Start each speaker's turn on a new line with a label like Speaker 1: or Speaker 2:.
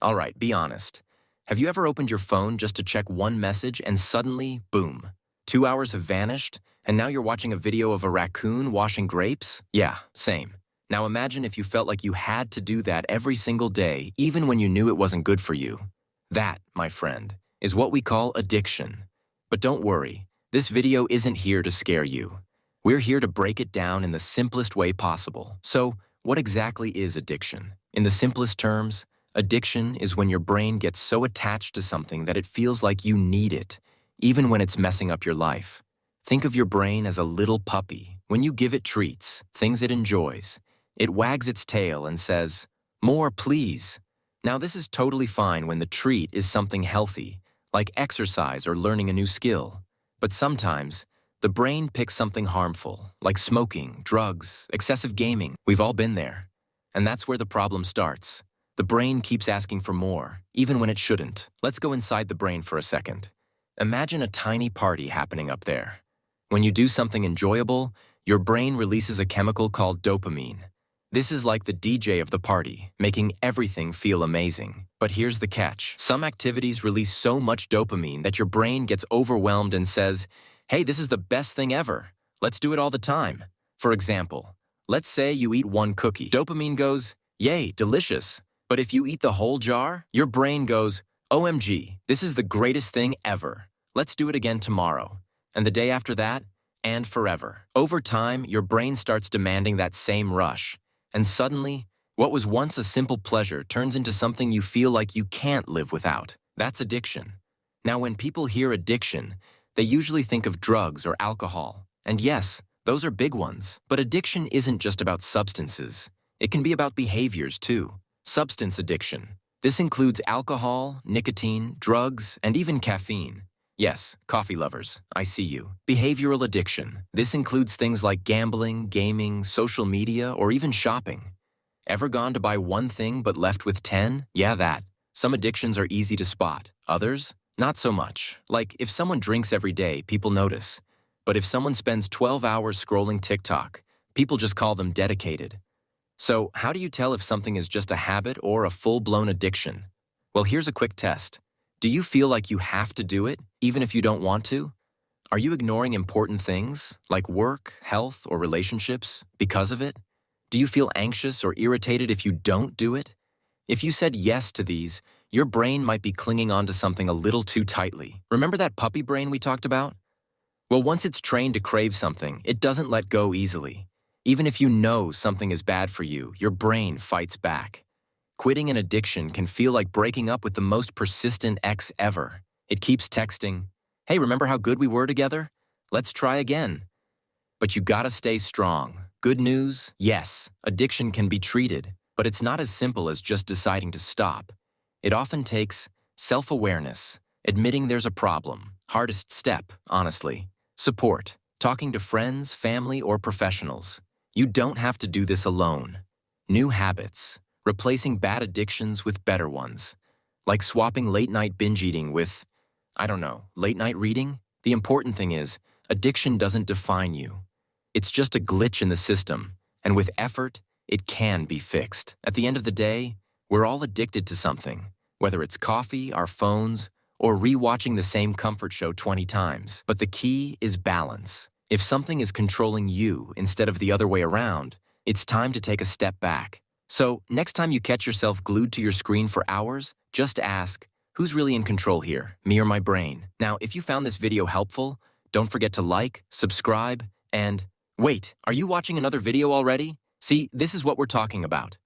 Speaker 1: All right, be honest. Have you ever opened your phone just to check one message and suddenly, boom, 2 hours have vanished, and now you're watching a video of a raccoon washing grapes? Yeah, same. Now imagine if you felt like you had to do that every single day, even when you knew it wasn't good for you. That, my friend, is what we call addiction. But don't worry, this video isn't here to scare you. We're here to break it down in the simplest way possible. So, what exactly is addiction? In the simplest terms, addiction is when your brain gets so attached to something that it feels like you need it, even when it's messing up your life. Think of your brain as a little puppy. When you give it treats, things it enjoys, it wags its tail and says, "More, please." Now, this is totally fine when the treat is something healthy, like exercise or learning a new skill. But sometimes, the brain picks something harmful, like smoking, drugs, excessive gaming. We've all been there. And that's where the problem starts. The brain keeps asking for more, even when it shouldn't. Let's go inside the brain for a second. Imagine a tiny party happening up there. When you do something enjoyable, your brain releases a chemical called dopamine. This is like the DJ of the party, making everything feel amazing. But here's the catch. Some activities release so much dopamine that your brain gets overwhelmed and says, "Hey, this is the best thing ever. Let's do it all the time." For example, let's say you eat one cookie. Dopamine goes, "Yay, delicious." But if you eat the whole jar, your brain goes, "OMG, this is the greatest thing ever. Let's do it again tomorrow, and the day after that, and forever." Over time, your brain starts demanding that same rush, and suddenly, what was once a simple pleasure turns into something you feel like you can't live without. That's addiction. Now, when people hear addiction, they usually think of drugs or alcohol. And yes, those are big ones. But addiction isn't just about substances. It can be about behaviors too. Substance addiction. This includes alcohol, nicotine, drugs, and even caffeine. Yes, coffee lovers, I see you. Behavioral addiction. This includes things like gambling, gaming, social media, or even shopping. Ever gone to buy one thing but left with 10? Yeah, that. Some addictions are easy to spot. Others? Not so much. Like, if someone drinks every day, people notice. But if someone spends 12 hours scrolling TikTok, people just call them dedicated. So, how do you tell if something is just a habit or a full-blown addiction? Well, here's a quick test. Do you feel like you have to do it, even if you don't want to? Are you ignoring important things, like work, health, or relationships, because of it? Do you feel anxious or irritated if you don't do it? If you said yes to these, your brain might be clinging onto something a little too tightly. Remember that puppy brain we talked about? Well, once it's trained to crave something, it doesn't let go easily. Even if you know something is bad for you, your brain fights back. Quitting an addiction can feel like breaking up with the most persistent ex ever. It keeps texting, "Hey, remember how good we were together? Let's try again." But you gotta stay strong. Good news? Yes, addiction can be treated, but it's not as simple as just deciding to stop. It often takes self-awareness, admitting there's a problem, hardest step, honestly, support, talking to friends, family, or professionals. You don't have to do this alone. New habits, replacing bad addictions with better ones, like swapping late-night binge eating with, late-night reading. The important thing is, addiction doesn't define you. It's just a glitch in the system, and with effort, it can be fixed. At the end of the day, we're all addicted to something, whether it's coffee, our phones, or rewatching the same comfort show 20 times. But the key is balance. If something is controlling you instead of the other way around, it's time to take a step back. So, next time you catch yourself glued to your screen for hours, just ask, who's really in control here, me or my brain? Now, if you found this video helpful, don't forget to like, subscribe, and wait, are you watching another video already? See, this is what we're talking about.